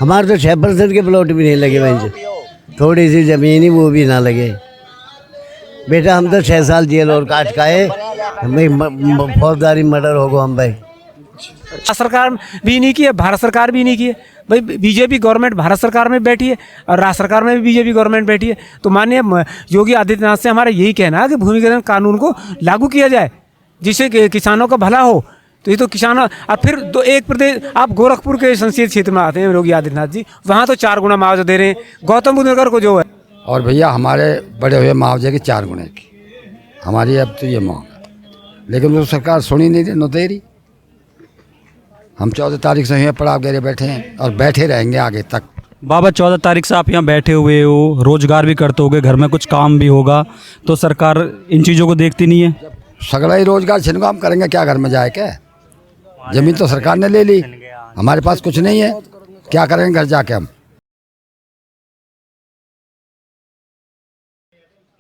हमारे तो 6% के प्लॉट भी नहीं लगे वहीं से, थोड़ी सी ज़मीन ही वो भी ना लगे। बेटा हम तो 6 साल जेल और काट खाए, हमें फौजदारी मर्डर होगा हम भाई। सरकार भी नहीं की है, भारत सरकार भी नहीं की है भाई। बीजेपी गवर्नमेंट भारत सरकार में बैठी है और राज्य सरकार में भी बीजेपी गवर्नमेंट बैठी है। तो माननीय योगी आदित्यनाथ से हमारा यही कहना है कि भूमि अधिग्रहण कानून को लागू किया जाए, जिससे किसानों का भला हो। तो ये तो किसानों, और फिर दो एक प्रदेश, आप गोरखपुर के संसदीय क्षेत्र में आते हैं योगी आदित्यनाथ जी, वहाँ तो 4 गुना मुआवजा दे रहे हैं गौतम बुद्ध नगर को जो है। और भैया हमारे बड़े हुए मुआवजे की 4 गुने की हमारी अब तो ये मांग है, लेकिन वो सरकार सुनी नहीं रही, न दे रही। हम 14 तारीख से यहाँ पड़ाव घेरे बैठे हैं और बैठे रहेंगे आगे तक। बाबा 14 तारीख से आप यहाँ बैठे हुए हो, रोजगार भी करते होगे, घर में कुछ काम भी होगा, तो सरकार इन चीज़ों को देखती नहीं है। सगला ही रोजगार छिन को हम करेंगे क्या, घर में जाए क्या? जमीन तो सरकार ने ले ली, हमारे पास कुछ नहीं है, क्या करेंगे घर जाके हम?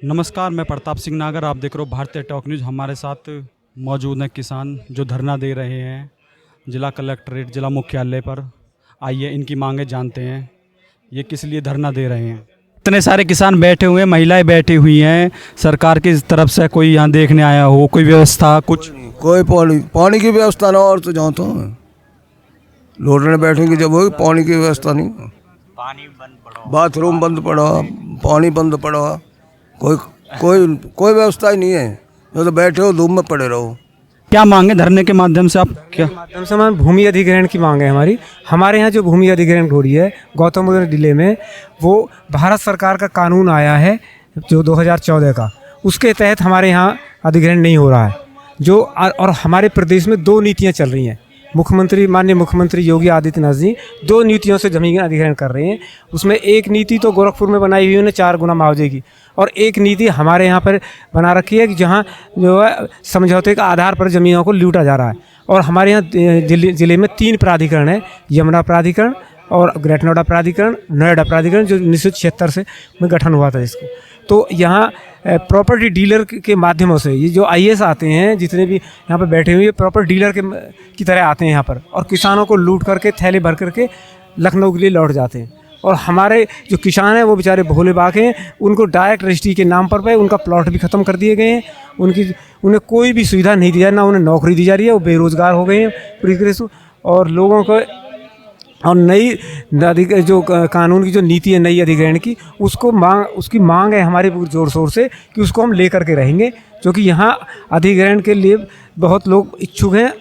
नमस्कार, मैं प्रताप सिंह नागर, आप देख रहे हो भारतीय टॉक न्यूज़। हमारे साथ मौजूद हैं किसान जो धरना दे रहे हैं जिला कलेक्ट्रेट, जिला मुख्यालय पर। आइए इनकी मांगे जानते हैं, ये किस लिए धरना दे रहे हैं। इतने सारे किसान बैठे हुए हैं, महिलाएं बैठी हुई हैं, सरकार की तरफ से कोई यहाँ देखने आया हो, कोई व्यवस्था कुछ? कोई पानी की व्यवस्था ना, और तो जाओ तो लौटने बैठेंगे जब होगी, पानी की व्यवस्था नहीं, पानी बंद पड़ा, बाथरूम बंद पड़ा, पानी बंद पड़ा, कोई व्यवस्था ही नहीं है। तो बैठे हो धूप में पड़े रहो। क्या मांगे धरने के माध्यम से आप? क्या माध्यम से हमारे भूमि अधिग्रहण की मांग है हमारी। हमारे यहाँ जो भूमि अधिग्रहण हो रही है गौतम बुद्ध जिले में, वो भारत सरकार का कानून आया है जो 2014 का, उसके तहत हमारे यहाँ अधिग्रहण नहीं हो रहा है। जो और हमारे प्रदेश में 2 नीतियाँ चल रही हैं। माननीय मुख्यमंत्री योगी आदित्यनाथ जी 2 नीतियों से जमीन अधिग्रहण कर रहे हैं। उसमें एक नीति तो गोरखपुर में बनाई हुई है 4 गुना मुआवजे की, और एक नीति हमारे यहाँ पर बना रखी है कि जहाँ जो है समझौते के आधार पर ज़मीनों को लूटा जा रहा है। और हमारे यहाँ जिले में 3 प्राधिकरण है, यमुना प्राधिकरण और ग्रेटर नोएडा प्राधिकरण, नोएडा प्राधिकरण, जो 1976 से में गठन हुआ था इसको। तो यहाँ प्रॉपर्टी डीलर के माध्यमों से ये जो IAS आते हैं, जितने भी यहाँ पर बैठे हुए, प्रॉपर्टी डीलर की तरह आते हैं यहाँ पर, और किसानों को लूट करके थैले भर करके लखनऊ के लिए लौट जाते हैं। और हमारे जो किसान हैं वो बेचारे भोले बाके हैं, उनको डायरेक्ट रजिस्ट्री के नाम पर उनका प्लॉट भी ख़त्म कर दिए गए हैं। उन्हें कोई भी सुविधा नहीं दी जा रही, ना उन्हें नौकरी दी जा रही है, वो बेरोज़गार हो गए हैं पूरी तरह से। और लोगों को और नई जो कानून की जो नीति है नई अधिग्रहण की, उसकी मांग है हमारे पूरे जोर शोर से कि उसको हम लेकर के रहेंगे, क्योंकि यहाँ अधिग्रहण के लिए बहुत लोग इच्छुक हैं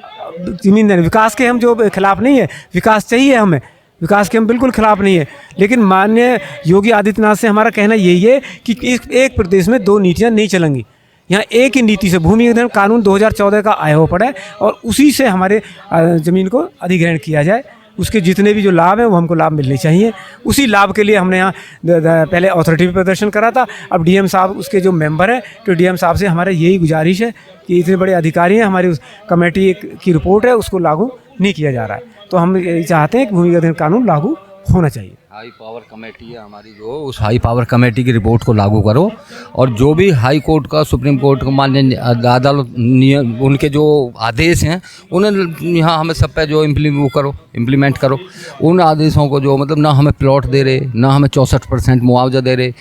ज़मीन देने। विकास के हम जो खिलाफ़ नहीं है, विकास चाहिए हमें, विकास के हम बिल्कुल खिलाफ़ नहीं है, लेकिन माननीय योगी आदित्यनाथ से हमारा कहना यही है कि एक प्रदेश में 2 नीतियाँ नहीं चलेंगी। यहाँ एक ही नीति से भूमि अधिग्रहण कानून 2014 का आया हुआ पड़ा है, और उसी से हमारे ज़मीन को अधिग्रहण किया जाए। उसके जितने भी जो लाभ हैं वो हमको लाभ मिलने चाहिए। उसी लाभ के लिए हमने यहाँ पहले अथॉरिटी पे प्रदर्शन करा था, अब DM साहब उसके जो मेंबर हैं, तो DM साहब से हमारा यही गुजारिश है कि इतने बड़े अधिकारी हैं, हमारी उस कमेटी की रिपोर्ट है, उसको लागू नहीं किया जा रहा है। तो हम यही चाहते हैं कि भूमि अधिग्रहण कानून लागू होना चाहिए। हाई पावर कमेटी है हमारी, जो उस हाई पावर कमेटी की रिपोर्ट को लागू करो, और जो भी हाई कोर्ट का, सुप्रीम कोर्ट का, माननीय अदालत उनके जो आदेश हैं उन्हें यहाँ हमें सब पे जो इम्प्लीमेंट करो। उन आदेशों को जो मतलब ना हमें प्लॉट दे रहे, ना हमें 64% मुआवजा दे रहे,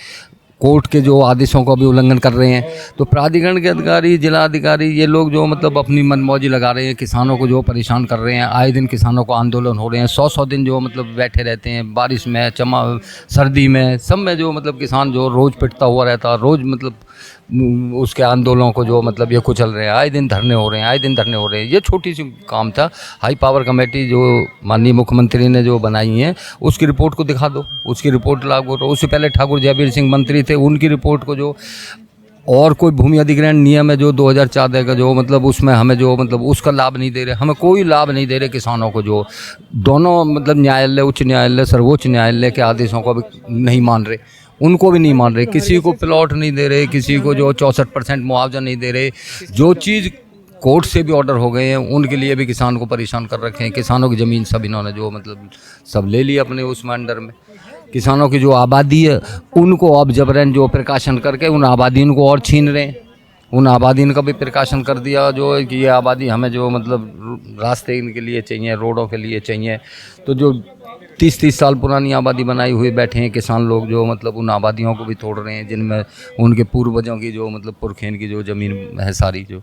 कोर्ट के जो आदेशों का भी उल्लंघन कर रहे हैं। तो प्राधिकरण के अधिकारी, जिला अधिकारी, ये लोग जो मतलब अपनी मनमौजी लगा रहे हैं, किसानों को जो परेशान कर रहे हैं। आए दिन किसानों को आंदोलन हो रहे हैं, 100 दिन जो मतलब बैठे रहते हैं, बारिश में, सर्दी में, सब में जो मतलब किसान जो रोज़ पिटता हुआ रहता है, रोज़ मतलब उसके आंदोलनों को जो मतलब ये कुचल रहे हैं। आए दिन धरने हो रहे हैं, ये छोटी सी काम था। हाई पावर कमेटी जो माननीय मुख्यमंत्री ने जो बनाई है, उसकी रिपोर्ट को दिखा दो, उसकी रिपोर्ट लागू करो। उससे पहले ठाकुर जयवीर सिंह मंत्री थे, उनकी रिपोर्ट को जो, और कोई भूमि अधिग्रहण नियम है जो 2014 का, जो मतलब उसमें हमें जो मतलब उसका लाभ नहीं दे रहे, हमें कोई लाभ नहीं दे रहे किसानों को। जो दोनों मतलब न्यायालय, उच्च न्यायालय, सर्वोच्च न्यायालय के आदेशों को भी नहीं मान रहे, उनको भी नहीं मान रहे, किसी को प्लॉट नहीं दे रहे, किसी को जो 64% मुआवजा नहीं दे रहे। जो चीज़ कोर्ट से भी ऑर्डर हो गए हैं, उनके लिए भी किसान को परेशान कर रखे हैं। किसानों की ज़मीन सब इन्होंने जो मतलब सब ले ली अपने उसमें अंडर में। किसानों की जो आबादी है उनको अब जबरन जो प्रकाशन करके उन आबादी को और छीन रहे हैं। उन आबादी का भी प्रकाशन कर दिया जो कि ये आबादी हमें जो मतलब रास्ते इनके लिए चाहिए, रोडों के लिए चाहिए। तो जो 30-30 साल पुरानी आबादी बनाई हुई बैठे हैं किसान लोग, जो मतलब उन आबादियों को भी तोड़ रहे हैं जिनमें उनके पूर्वजों की जो मतलब पुरखेन की जो ज़मीन है सारी, जो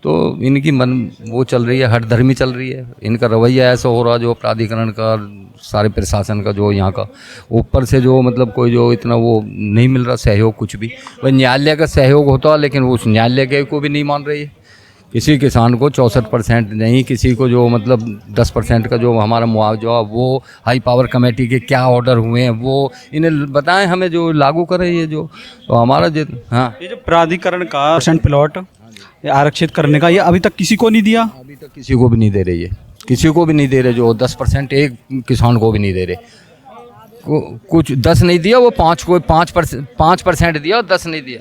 तो इनकी मन वो चल रही है, हठधर्मी चल रही है। इनका रवैया ऐसा हो रहा जो प्राधिकरण का, सारे प्रशासन का, जो यहाँ का ऊपर से जो मतलब कोई जो इतना वो नहीं मिल रहा सहयोग कुछ भी। वही न्यायालय का सहयोग होता लेकिन उस न्यायालय के को भी नहीं मान रही है। किसी किसान को 64% नहीं, किसी को जो मतलब 10% का जो हमारा मुआवजा, वो हाई पावर कमेटी के क्या ऑर्डर हुए हैं वो इन्हें बताएं हमें, जो लागू करें ये जो, तो हमारा हाँ। ये जो प्राधिकरण का % प्लॉट आरक्षित करने का, ये अभी तक किसी को नहीं दिया? अभी तक किसी को भी नहीं दे रही है, किसी को भी नहीं दे रहे। जो 10% एक किसान को भी नहीं दे रहे, कुछ 10 नहीं दिया, वो 5% दिया और 10 नहीं दिया।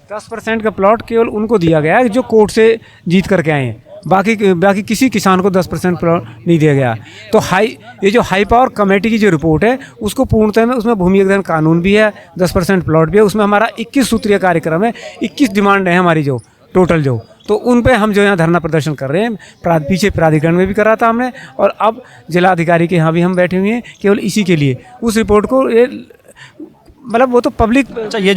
10% का प्लॉट केवल उनको दिया गया है जो कोर्ट से जीत करके आए हैं, बाकी किसी किसान को 10% प्लॉट नहीं दिया गया। तो ये जो हाई पावर कमेटी की जो रिपोर्ट है उसको पूर्णतः में, उसमें भूमि अधिग्रहण कानून भी है, 10% प्लॉट भी है, उसमें हमारा 21 सूत्रीय कार्यक्रम है, 21 डिमांड है हमारी जो टोटल जो, तो उन पे हम जो यहाँ धरना प्रदर्शन कर रहे हैं। पीछे प्राधिकरण में भी करा था हमने, और अब जिलाधिकारी के यहाँ भी हम बैठे हुए हैं केवल इसी के लिए। उस रिपोर्ट को मतलब वो तो पब्लिक। अच्छा, ये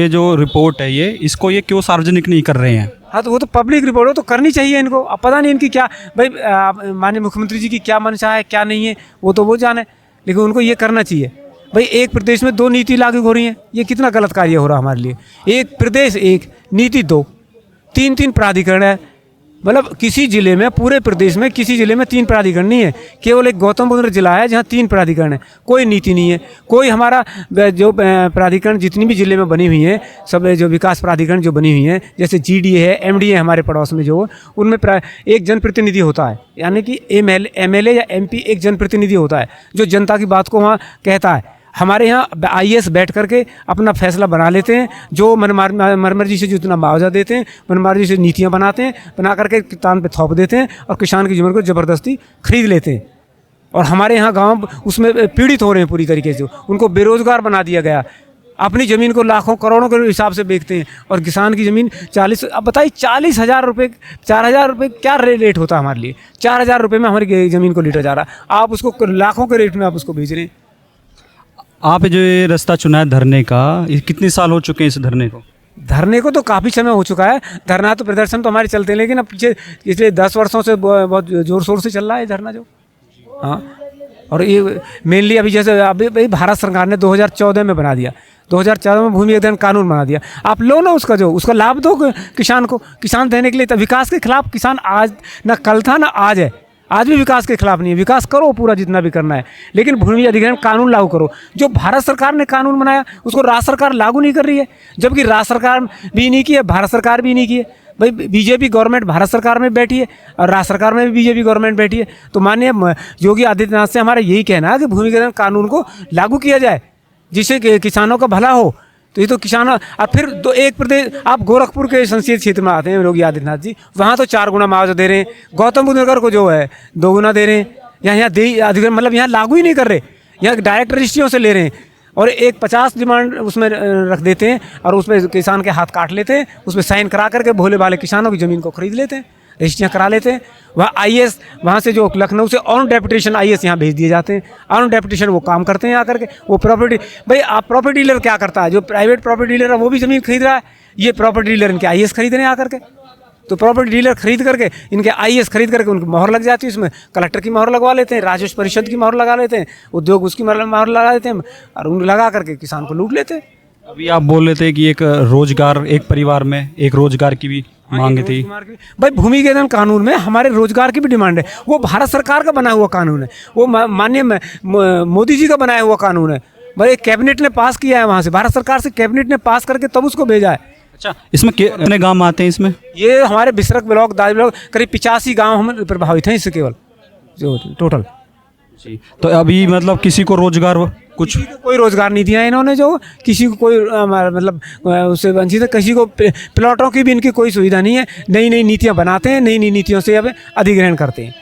जो रिपोर्ट है, इसको ये क्यों सार्वजनिक नहीं कर रहे हैं? हाँ, तो वो तो पब्लिक रिपोर्ट हो तो करनी चाहिए इनको। अब पता नहीं इनकी क्या, भाई माननीय मुख्यमंत्री जी की क्या मंशा है क्या नहीं है वो तो वो जाने, लेकिन उनको ये करना चाहिए। भाई एक प्रदेश में 2 नीति लागू हो रही हैं, ये कितना गलत कार्य हो रहा है हमारे लिए। एक प्रदेश एक नीति 2, 3 प्राधिकरण है। मतलब किसी ज़िले में, पूरे प्रदेश में किसी ज़िले में 3 प्राधिकरण नहीं है, केवल एक गौतम बुद्ध जिला है जहाँ 3 प्राधिकरण है। कोई नीति नहीं है, कोई हमारा जो प्राधिकरण जितनी भी ज़िले में बनी हुई हैं, सब जो विकास प्राधिकरण जो बनी हुई हैं, जैसे GDA है, MDA है हमारे पड़ोस में जो, उनमें एक जनप्रतिनिधि होता है, यानी कि MLA या MP एक जनप्रतिनिधि होता है जो जनता की बात को वहाँ कहता है। हमारे यहाँ IAS बैठ करके अपना फैसला बना लेते हैं, जो मनमर्जी से जितना मुआवजा देते हैं, मनमर्जी से नीतियाँ बनाते हैं, बना करके किसान पे थोप देते हैं और किसान की ज़मीन को ज़बरदस्ती खरीद लेते हैं। और हमारे यहाँ गांव उसमें पीड़ित हो रहे हैं पूरी तरीके से, उनको बेरोज़गार बना दिया गया। अपनी ज़मीन को लाखों करोड़ों के हिसाब से बेचते हैं, और किसान की ज़मीन 40, अब बताइए 40,000 रुपये, 4,000 रुपये क्या रेट होता है हमारे लिए? 4,000 रुपये में हमारी ज़मीन को लीटर जा रहा है, आप उसको लाखों के रेट में आप उसको बेच रहे हैं। आप जो ये रास्ता चुना है धरने का, ये कितने साल हो चुके हैं इस धरने को? धरने को तो काफ़ी समय हो चुका है। धरना तो प्रदर्शन तो हमारे चलते हैं, लेकिन अब पीछे पिछले 10 वर्षों से बहुत ज़ोर शोर से चल रहा है धरना जो। हाँ, और ये मेनली अभी जैसे अभी भारत सरकार ने 2014 में बना दिया, 2014 में भूमि अधिग्रहण कानून बना दिया। आप लो ना उसका लाभ दो किसान को। किसान देने के लिए, तो विकास के खिलाफ किसान आज ना कल था ना आज है, आज भी विकास के खिलाफ नहीं है। विकास करो पूरा जितना भी करना है, लेकिन भूमि अधिग्रहण कानून लागू करो। जो भारत सरकार ने कानून बनाया उसको राज्य सरकार लागू नहीं कर रही है, जबकि राज्य सरकार भी नहीं की है, भारत सरकार भी नहीं की है। भाई बीजेपी गवर्नमेंट भारत सरकार में बैठी है और राज्य सरकार में भी बीजेपी गवर्नमेंट बैठी है। तो माननीय योगी आदित्यनाथ से हमारा यही कहना है कि भूमि अधिग्रहण कानून को लागू किया जाए, जिससे किसानों का भला हो। तो ये तो किसान, और फिर तो एक प्रदेश, आप गोरखपुर के संसदीय क्षेत्र में आते हैं योगी आदित्यनाथ जी, वहाँ तो 4 गुना मुआवजा दे रहे हैं, गौतम बुद्ध नगर को जो है 2 गुना दे रहे हैं। यहाँ अधिग्रहण मतलब यहाँ लागू ही नहीं कर रहे, यहाँ डायरेक्ट रजिस्ट्रियों से ले रहे हैं, और एक 50 डिमांड उसमें रख देते हैं, और उसमें किसान के हाथ काट लेते हैं, उसमें साइन करा करके भोले भाले किसानों की ज़मीन को खरीद लेते हैं, रजिस्ट्रियाँ करा लेते हैं। वहाँ IAS, वहाँ से जो लखनऊ से ऑन डेपुटेशन IAS यहाँ भेज दिए जाते हैं, ऑन डेपुटेशन वो काम करते हैं आकर के। वो प्रॉपर्टी, भाई आप प्रॉपर्टी डीलर क्या करता है? जो प्राइवेट प्रॉपर्टी डीलर है वो भी ज़मीन खरीद रहा है, ये प्रॉपर्टी डीलर इनके IAS खरीद रहे हैं आकर के। तो प्रॉपर्टी डीलर खरीद करके, इनके IAS खरीद करके उनकी मोहर लग जाती है, उसमें कलेक्टर की मोहर लगवा लेते हैं, राजस्व परिषद की मोहर लगा लेते हैं, उद्योग उसकी मोहर लगा लेते हैं, और उन लगा करके किसान को लूट लेते हैं। अभी आप बोल रहे थे कि एक रोजगार, एक परिवार में एक रोजगार की भी मांग थी। भाई भूमि अधिग्रहण कानून में हमारे रोजगार की भी डिमांड है। वो भारत सरकार का बना हुआ कानून है, वो माननीय मोदी जी का बनाया हुआ कानून है। भाई कैबिनेट ने पास किया है, वहाँ से भारत सरकार से कैबिनेट ने पास करके तब उसको भेजा है। अच्छा, इसमें कितने गांव आते हैं इसमें? ये हमारे बिसरक ब्लॉक, दाज ब्लॉक, करीब 85 गाँव हम प्रभावित हैं इससे केवल जो टोटल। जी, तो अभी मतलब किसी को रोजगार कुछ कोई रोजगार नहीं दिया इन्होंने, जो किसी को कोई मतलब उससे वंचित है। किसी को प्लॉटों की भी इनकी कोई सुविधा नहीं है। नई नई नीतियाँ बनाते हैं, नई नई नीतियों से अब अधिग्रहण करते हैं,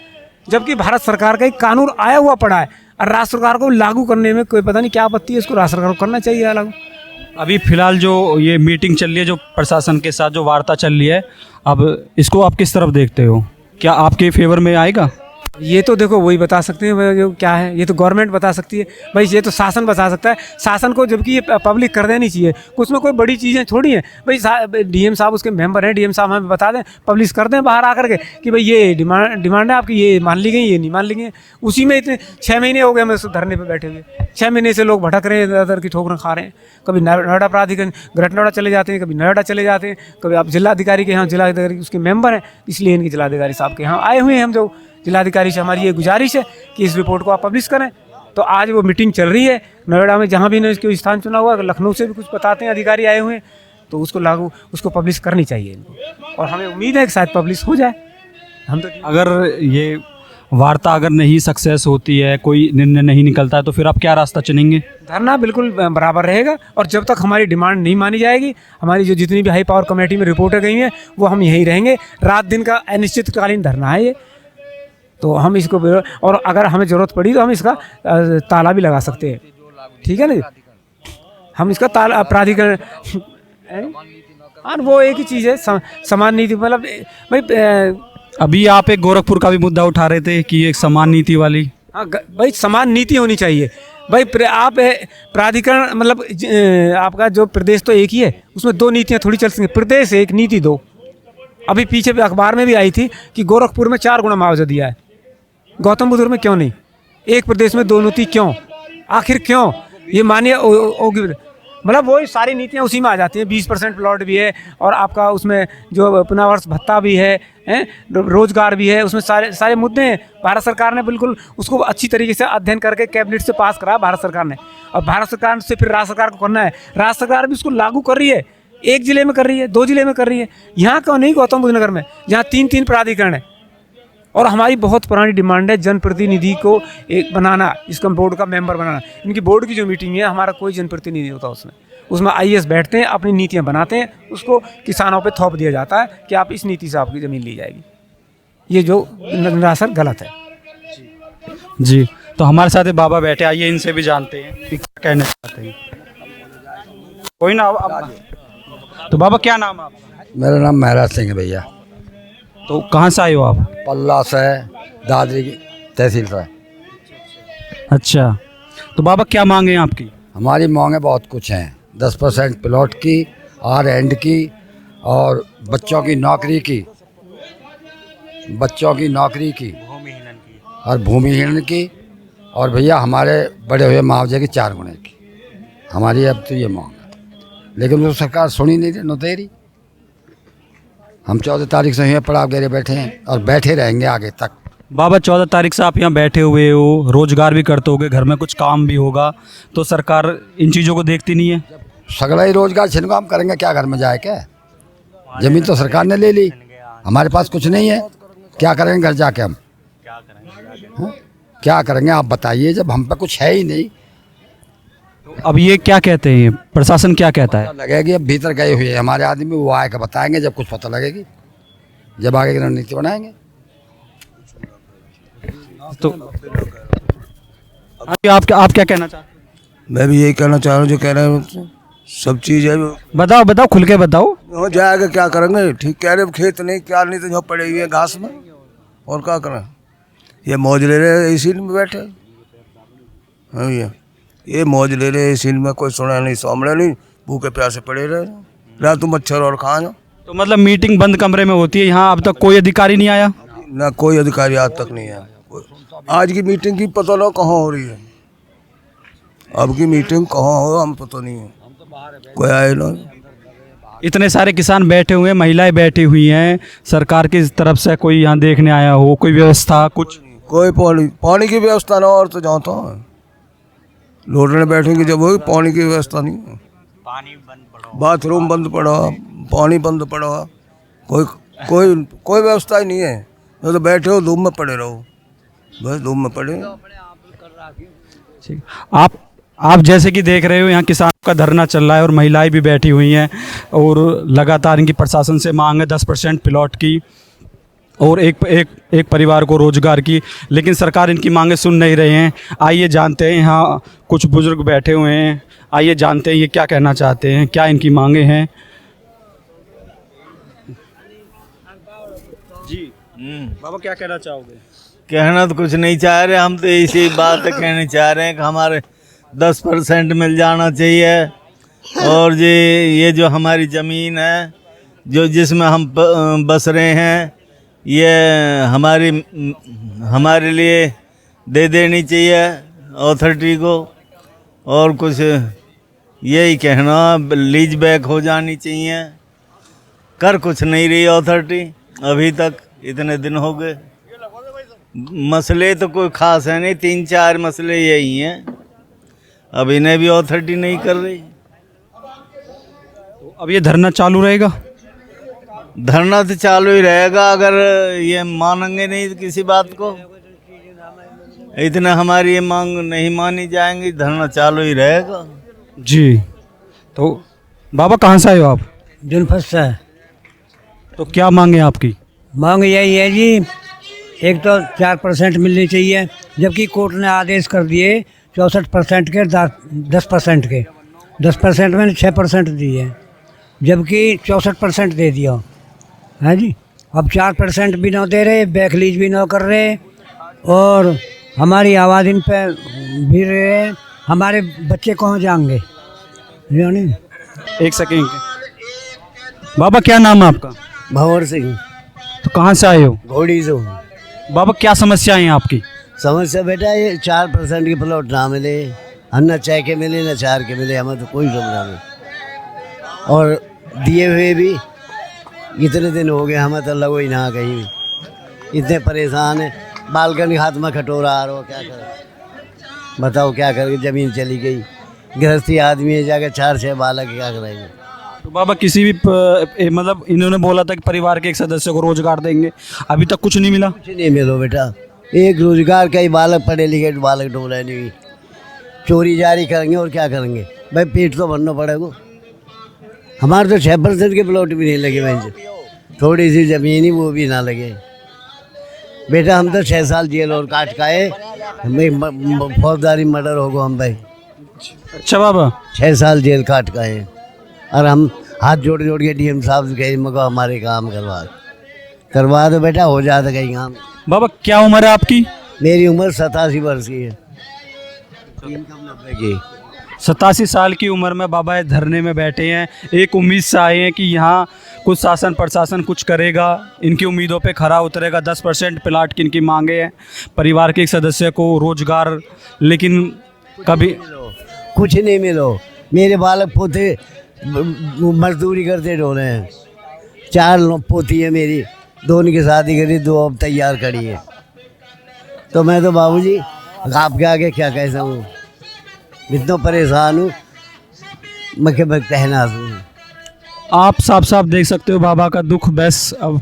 जबकि भारत सरकार का एक कानून आया हुआ पड़ा है, और राज्य सरकार को लागू करने में कोई पता नहीं क्या आपत्ति है। इसको राज्य सरकार को करना चाहिए लागू। अभी फिलहाल जो ये मीटिंग चल रही है, जो प्रशासन के साथ जो वार्ता चल रही है, अब इसको आप किस तरफ देखते हो? क्या आपके फेवर में आएगा? ये तो देखो वही बता सकते हैं भाई, जो क्या है ये तो गवर्नमेंट बता सकती है भाई, ये तो शासन बता सकता है। शासन को जबकि ये पब्लिक कर देनी चाहिए, उसमें कोई बड़ी चीज़ें थोड़ी हैं भाई। डीएम साहब उसके मेंबर हैं, डीएम साहब हमें बता दें, पब्लिश कर दें बाहर आकर के कि भाई ये डिमांड है आपकी, ये मान ली गई, ये नहीं मान ली गई। उसी में इतने 6 महीने हो गए हमें धरने पर बैठे हुए, 6 महीने से लोग भटक रहे हैं, इधर की ठोकरें खा रहे हैं। कभी नोएडा प्राधिकरण ग्रेटर चले जाते हैं, कभी नोएडा चले जाते हैं, कभी आप जिलाधिकारी के यहाँ, जिलाधिकारी उसके मेंबर हैं, इसलिए इनके जिलाधिकारी साहब के यहाँ आए हुए हैं हम। जो जिलाधिकारी से हमारी ये गुजारिश है कि इस रिपोर्ट को आप पब्लिश करें। तो आज वो मीटिंग चल रही है नोएडा में, जहाँ भी इन्होंने इसको स्थान चुना हुआ, लखनऊ से भी कुछ बताते हैं अधिकारी आए हुए हैं, तो उसको पब्लिश करनी चाहिए इनको, और हमें उम्मीद है कि शायद पब्लिश हो जाए। हम तो अगर ये वार्ता अगर नहीं सक्सेस होती है, कोई निर्णय नहीं निकलता है, तो फिर आप क्या रास्ता चुनेंगे? धरना बिल्कुल बराबर रहेगा, और जब तक हमारी डिमांड नहीं मानी जाएगी, हमारी जो जितनी भी हाई पावर कमेटी में रिपोर्टें गई हैं वो हम यहीं रहेंगे। रात दिन का अनिश्चितकालीन धरना है ये, तो हम इसको, और अगर हमें ज़रूरत पड़ी तो हम इसका ताला भी लगा सकते हैं, ठीक है ना। हम इसका ताला प्राधिकरण और वो एक ही चीज़ है, समान नीति, मतलब भाई अभी आप एक गोरखपुर का भी मुद्दा उठा रहे थे कि एक समान नीति वाली। हाँ भाई, समान नीति होनी चाहिए भाई। आप प्राधिकरण मतलब आपका जो प्रदेश तो एक ही है, उसमें 2 नीतियाँ थोड़ी चल सकें। प्रदेश एक, नीति 2। अभी पीछे भी अखबार में भी आई थी कि गोरखपुर में 4 गुना मुआवजा दिया है, गौतम बुद्ध में क्यों नहीं? एक प्रदेश में 2 नीति क्यों? आखिर क्यों? ये मानिए मतलब वही सारी नीतियाँ उसी में आ जाती हैं। 20% प्लॉट भी है, और आपका उसमें जो पुनर्वास भत्ता भी है, रोजगार भी है, उसमें सारे मुद्दे हैं। भारत सरकार ने बिल्कुल उसको अच्छी तरीके से अध्ययन करके कैबिनेट से पास करा भारत सरकार ने, और भारत सरकार से फिर राज्य सरकार को करना है। राज्य सरकार भी उसको लागू कर रही है, 1 जिले में कर रही है, 2 जिले में कर रही है। यहाँ क्यों नहीं गौतम बुद्ध नगर में, जहाँ 3 प्राधिकरण है। और हमारी बहुत पुरानी डिमांड है जनप्रतिनिधि को एक बनाना, इसका बोर्ड का मेंबर बनाना। इनकी बोर्ड की जो मीटिंग है, हमारा कोई जनप्रतिनिधि होता उसमें आईएएस बैठते हैं, अपनी नीतियां बनाते हैं, उसको किसानों पे थोप दिया जाता है कि आप इस नीति से आपकी ज़मीन ली जाएगी। ये जो निरासर गलत है जी। तो हमारे साथ एक बाबा बैठे, आइए इनसे भी जानते हैं कि क्या कहना चाहते हैं। कोई ना तो बाबा क्या नाम है आपका? मेरा नाम महराज सिंह है भैया। तो कहाँ से आए हो आप? पल्ला से, दादरी की तहसील से। अच्छा, तो बाबा क्या मांगे हैं आपकी? हमारी मांगे बहुत कुछ हैं। 10% प्लॉट की, R&D की, और बच्चों की नौकरी की, और भूमिहीन की, और भैया हमारे बड़े हुए मुआवजे की 4 गुने की। हमारी अब तो ये मांग है, लेकिन वो सरकार सुनी नहीं न दे रही। हम 14 तारीख से यहाँ पड़ाव घेरे बैठे हैं, और बैठे रहेंगे आगे तक। बाबा 14 तारीख से आप यहाँ बैठे हुए हो, रोजगार भी करते होगे, घर में कुछ काम भी होगा, तो सरकार इन चीज़ों को देखती नहीं है? सगला ही रोजगार छिन को हम करेंगे क्या, घर में जाए क्या? जमीन तो सरकार ने ले ली, हमारे पास कुछ नहीं है, क्या करेंगे घर जाके हम? क्या करेंगे आप बताइए, जब हम पे कुछ है ही नहीं। अब ये क्या कहते हैं, प्रशासन क्या कहता है? लगेगी अब भीतर गए हुए हैं हमारे आदमी, वो आएगा बताएंगे जब कुछ पता लगेगी, जब आगे की रणनीति बनाएंगे। तो आप क्या कहना चाहते हैं? मैं भी यही कहना चाह रहा हूँ जो कह रहे हैं, सब चीज़ है। बताओ खुल के बताओ। हो जाएगा, क्या करेंगे? ठीक कह रहे, खेत नहीं क्या नहीं, तो जो पड़े हुए हैं घास में, और क्या करें? ये मौज ले रहे इसी में बैठे। हाँ भैया, ये मौज ले रहे इसी में, कोई सुना नहीं सामने नहीं, भूखे प्यासे पड़े रहे, रात मच्छर और खा जाओ। तो मतलब मीटिंग बंद कमरे में होती है, यहाँ अब तक कोई अधिकारी नहीं आया? ना कोई अधिकारी आज तक नहीं आया। आज की मीटिंग की पता ना कहाँ हो रही है, अब की मीटिंग कहाँ हो हम पता नहीं है, कोई आए ना। इतने सारे किसान बैठे हुए हैं, महिलाएं बैठी हुई हैं, सरकार की तरफ से कोई यहाँ देखने आया हो, कोई व्यवस्था कुछ? कोई पानी की व्यवस्था ना, और तो जाता है लौटने बैठेंगे जब होगी, पानी की व्यवस्था नहीं है, बाथरूम बंद पड़ा, पानी बंद पड़ा, कोई व्यवस्था ही नहीं है। तो बैठे हो धूप में पड़े रहो, बस धूप में पड़े। आप जैसे कि देख रहे हो यहाँ किसानों का धरना चल रहा है और महिलाएं भी बैठी हुई हैं, और लगातार इनकी प्रशासन से मांग है 10% प्लॉट की और एक परिवार को रोजगार की, लेकिन सरकार इनकी मांगें सुन नहीं रहे हैं। आइए जानते हैं, यहाँ कुछ बुजुर्ग बैठे हुए हैं, आइए जानते हैं ये क्या कहना चाहते हैं, क्या इनकी मांगें हैं। जी बाबा क्या कहना चाहोगे? कहना तो कुछ नहीं चाह रहे, हम तो इसी बात कहना चाह रहे हैं कि हमारे 10% मिल जाना चाहिए। और ये जो हमारी ज़मीन है, जो जिसमें हम बस रहे हैं, ये हमारे लिए दे देनी चाहिए अथॉरिटी को। और कुछ यही कहना, लीज बैक हो जानी चाहिए। कर कुछ नहीं रही अथॉरिटी अभी तक, इतने दिन हो गए। मसले तो कोई ख़ास है नहीं, 3-4 मसले यही हैं, अब इन्हें भी अथॉरिटी नहीं कर रही। अब ये धरना चालू रहेगा? धरना तो चालू ही रहेगा, अगर ये मानेंगे नहीं किसी बात को, इतना हमारी ये मांग नहीं मानी जाएंगी, धरना चालू ही रहेगा। जी, तो बाबा कहाँ से आए हो आप? जुल्फत से। तो क्या मांगे आपकी? मांग यही है जी, एक तो 4% मिलनी चाहिए, जबकि कोर्ट ने आदेश कर दिए 64% के, 10% के। 10% में 6% दिए, जबकि 64% दे दिया है जी। अब 4% भी ना दे रहे, बैक लीज भी ना कर रहे, और हमारी आवाज़ इन पे भी रहे। हमारे बच्चे कहाँ जाएंगे? जाने। एक सेकेंड, बाबा क्या नाम है आपका? भंवर सिंह, तो कहाँ से आए हो? घोड़ी से। बाबा क्या समस्या है आपकी? समस्या बेटा ये 4% के प्लॉट ना मिले, हम न 6 के मिले न 4 के मिले, हमें तो कोई सुविधा नहीं। और दिए हुए भी इतने दिन हो गए, हमें तो लगो ही ना कहीं भी, इतने परेशान है। बालकनी हाथ में खटोरा आ रहा हो, क्या करें बताओ, क्या करें? ज़मीन चली गई, गृहस्थी आदमी है, जाकर 4-6 बालक क्या करेंगे? तो बाबा किसी भी मतलब इन्होंने बोला था कि परिवार के एक सदस्य को रोजगार देंगे, अभी तक कुछ नहीं मिला? कुछ नहीं मिलो बेटा, एक रोजगार का ही बालक पढ़े लिखे बालक ढूंढे नहीं हुई, चोरी जारी करेंगे और क्या करेंगे भाई? पेट तो भरना पड़ेगा। हमारे तो 6% के प्लॉट भी नहीं लगे भाई, थोड़ी सी ज़मीन ही वो भी ना लगे। बेटा हम तो 6 साल जेल और काट का है, फौजदारी मर्डर होगा हम भाई। अच्छा बाबा, 6 साल जेल काट का है, और हम हाथ जोड़ जोड़ के डीएम साहब से कहे मगर हमारे काम करवा दो बेटा, हो जाता कहीं काम। बाबा क्या उम्र है आपकी? मेरी उम्र 87 वर्ष की है। 90 की। 87 साल की उम्र में बाबा ये धरने में बैठे हैं, एक उम्मीद से आए हैं कि यहाँ कुछ शासन प्रशासन कुछ करेगा, इनकी उम्मीदों पे खरा उतरेगा। 10% प्लाट की इनकी मांगे हैं, परिवार के एक सदस्य को रोजगार, लेकिन कभी कुछ नहीं मिलो। मेरे बालक पोते मजदूरी करते ढो रहे हैं, 4 पोती है मेरी, 2 की शादी करी, 2 अब तैयार खड़ी है। तो मैं तो बाबूजी आपके आगे क्या कह सकूँ, इतना परेशान हूँ, मैं कहना हूँ। आप साफ साफ देख सकते हो बाबा का दुख। बस अब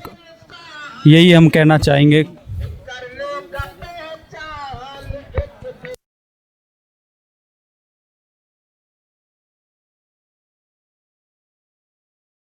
यही हम कहना चाहेंगे।